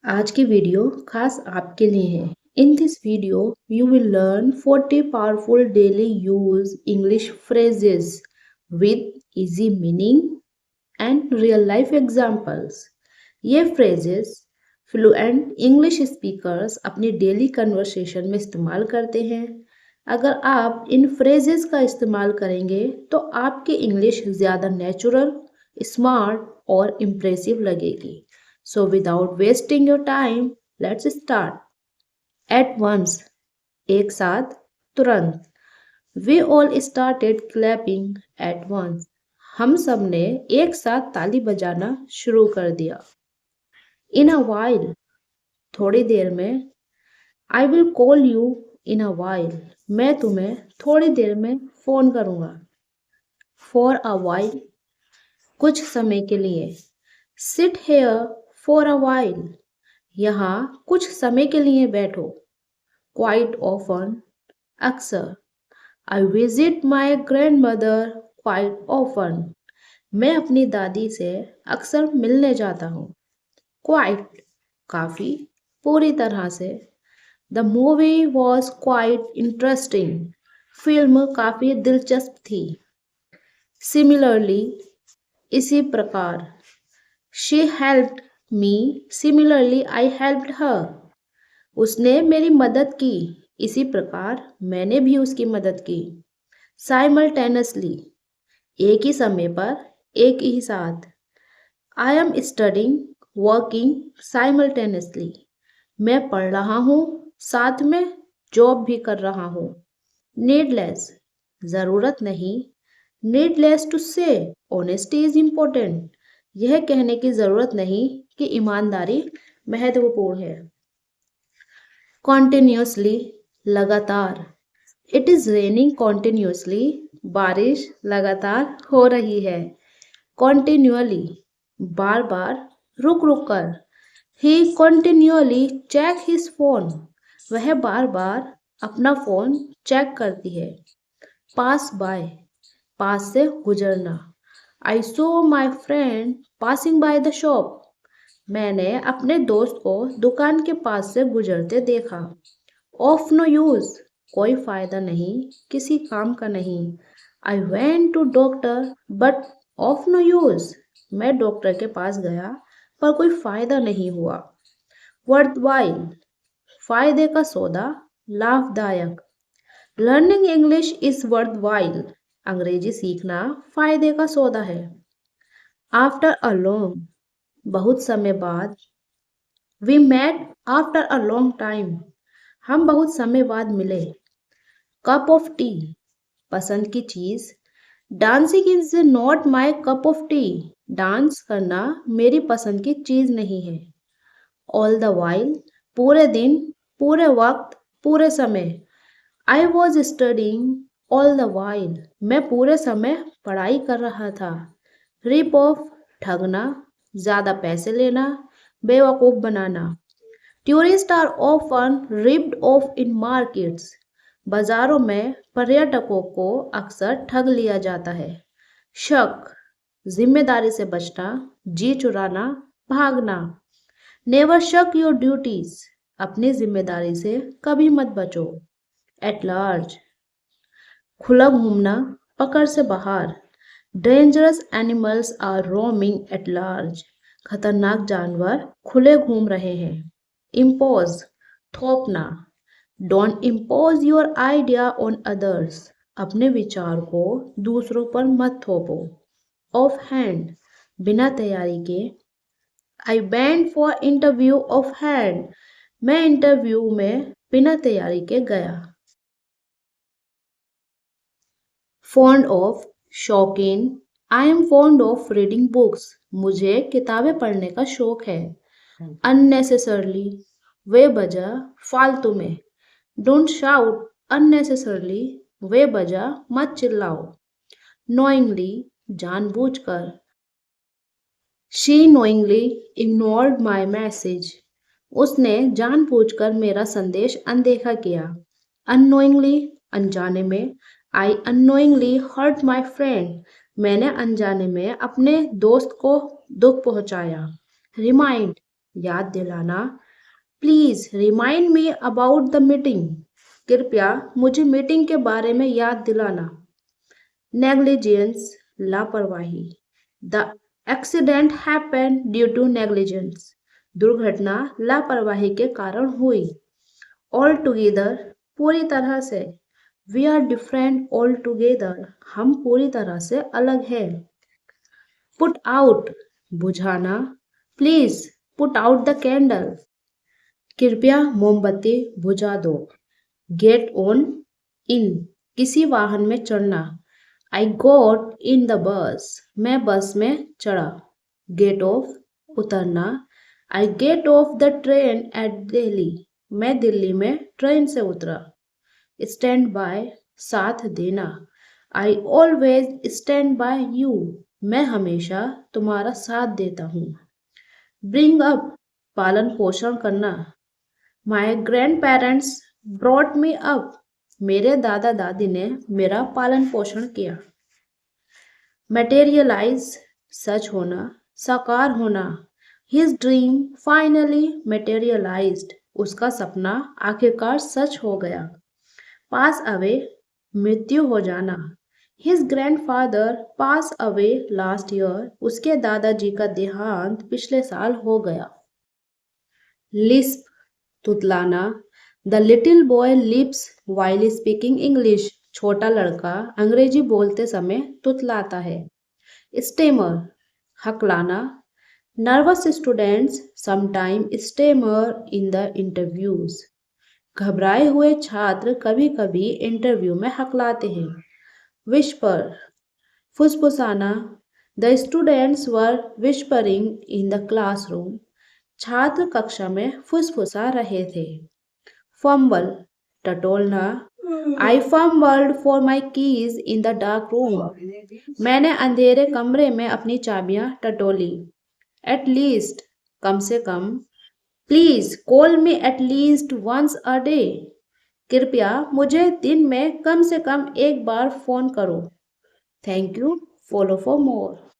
आज की वीडियो खास आपके लिए है। In this video you will learn 40 powerful daily use English phrases with easy meaning and real life examples। ये phrases फ्लुएंट इंग्लिश स्पीकर्स अपनी डेली कन्वर्सेशन में इस्तेमाल करते हैं। अगर आप इन phrases का इस्तेमाल करेंगे तो आपकी इंग्लिश ज़्यादा नेचुरल, स्मार्ट और इम्प्रेसिव लगेगी। So without wasting your time, let's start. At once, एक साथ, तुरंत. We all started clapping at once. हम सब ने एक साथ ताली बजाना शुरू कर दिया. In a while, थोड़ी देर में. I will call you in a while. मैं तुम्हें थोड़ी देर में फोन करूँगा. For a while, कुछ समय के लिए. Sit here for a while. यहाँ कुछ समय के लिए बैठो. Quite often, अक्सर. I visit my grandmother quite often. मैं अपनी दादी से अक्सर मिलने जाता हूँ. Quite, काफी, पूरी तरह से. The movie was quite interesting. Film काफी दिलचस्प थी. Similarly, इसी प्रकार. She helped me. Similarly, I helped her. उसने मेरी मदद की. इसी प्रकार मैंने भी उसकी मदद की. Simultaneously, एक ही समय पर, एक ही साथ. I am studying, working simultaneously. मैं पढ़ रहा हूँ, साथ में जॉब भी कर रहा हूँ. Needless, ज़रूरत नहीं. Needless to say, honesty is important. यह कहने की ज़रूरत नहीं कि ईमानदारी महत्वपूर्ण है. Continuously, लगातार. It is raining continuously. बारिश लगातार हो रही है. Continually, बार बार, रुक रुक कर. He continually check his phone. वह बार बार अपना फोन चेक करती है. Pass by, पास से गुजरना. I saw my friend passing by the shop. मैंने अपने दोस्त को दुकान के पास से गुजरते देखा. Of no use, कोई फायदा नहीं, किसी काम का नहीं. I went to doctor but of no use. मैं डॉक्टर के पास गया पर कोई फायदा नहीं हुआ. Worthwhile, फायदे का सौदा, लाभदायक. Learning English is worthwhile. अंग्रेजी सीखना फायदे का सौदा है. After a long, बहुत समय बाद. We met after a long time. हम बहुत समय बाद मिले. Cup of tea, पसंद की चीज. Dancing is not my cup of tea. Dance करना मेरी पसंद की चीज नहीं है. All the while, पूरे दिन, पूरे वक्त, पूरे समय. I was studying all the while. मैं पूरे समय पढ़ाई कर रहा था. Rip off, ठगना, ज़्यादा पैसे लेना, बेवकूफ़ बनाना. Tourists are often ripped off in markets. बाजारों में पर्यटकों को अक्सर ठग लिया जाता है. शक, जिम्मेदारी से बचना, जी चुराना, भागना. Never shirk your duties. अपनी जिम्मेदारी से कभी मत बचो. At large, खुला घूमना, पकड़ से बाहर. Dangerous animals are roaming at large. खतरनाक जानवर खुले घूम रहे हैं. Impose, थोपना. Don't impose your idea on others. अपने विचार को दूसरों पर मत थोपो. Off hand, बिना तैयारी के. I went for interview off hand. मैं इंटरव्यू में बिना तैयारी के गया. Fond of, शौकीन. I am fond of reading books. मुझे किताबें पढ़ने का शौक है. Unnecessarily, बेवजह, फालतू में. Don't shout unnecessarily. बेवजह मत चिल्लाओ. Knowingly, जानबूझकर. She knowingly ignored my message. उसने जानबूझकर मेरा संदेश अनदेखा किया. Unknowingly, अनजाने में. I unknowingly hurt my friend. मैंने अनजाने में अपने दोस्त को दुख पहुंचाया. Remind, याद दिलाना, please remind me about the meeting, कृपया मुझे मीटिंग के बारे में याद दिलाना। नेग्लिजेंस, लापरवाही, the accident happened due to negligence, दुर्घटना लापरवाही के कारण हुई। ऑल टुगेदर, पूरी तरह से। We are different altogether, हम पूरी तरह से अलग हैं। पुट आउट, बुझाना, please put out the candle, कृपया मोमबत्ती बुझा दो। गेट ऑन इन, किसी वाहन में चढ़ना। आई गोट इन द बस, मैं बस में चढ़ा। गेट ऑफ, उतरना। I get of the train eight Delhi, मैं दिल्ली में ट्रेन से उतरा। स्टैंड बाय, साथ देना। I always stand by you, मैं हमेशा तुम्हारा साथ देता हूँ। ब्रिंग अप, पालन पोषण करना। My grand parents brought me up, मेरे दादा दादी ने मेरा पालन पोषण किया। मटेरियलाइज, सच होना, साकार होना। हिज ड्रीम फाइनली मटेरियलाइज्ड, उसका सपना आखिरकार सच हो गया। पास अवे, मृत्यु हो जाना। His grandfather pass away last year, उसके दादाजी का देहांत पिछले साल हो गया। लिस्प, तुतलाना। The little boy lisps while speaking English, छोटा लड़का अंग्रेजी बोलते समय तुतलाता है। स्टेमर, हकलाना। Nervous students sometime stammer in the interviews, घबराए हुए छात्र कभी कभी इंटरव्यू में हकलाते हैं। विस्पर, फुसफुसाना। The students were whispering in the classroom, छात्र कक्षा में फुसफुसा रहे थे। फंबल, टटोलना। आई fumbled for my keys in the dark room, मैंने अंधेरे कमरे में अपनी चाबियां टटोली। एट लीस्ट, कम से कम। Please call me at least once a day, कृपया मुझे दिन में कम से कम एक बार फोन करो। Thank you, follow for more.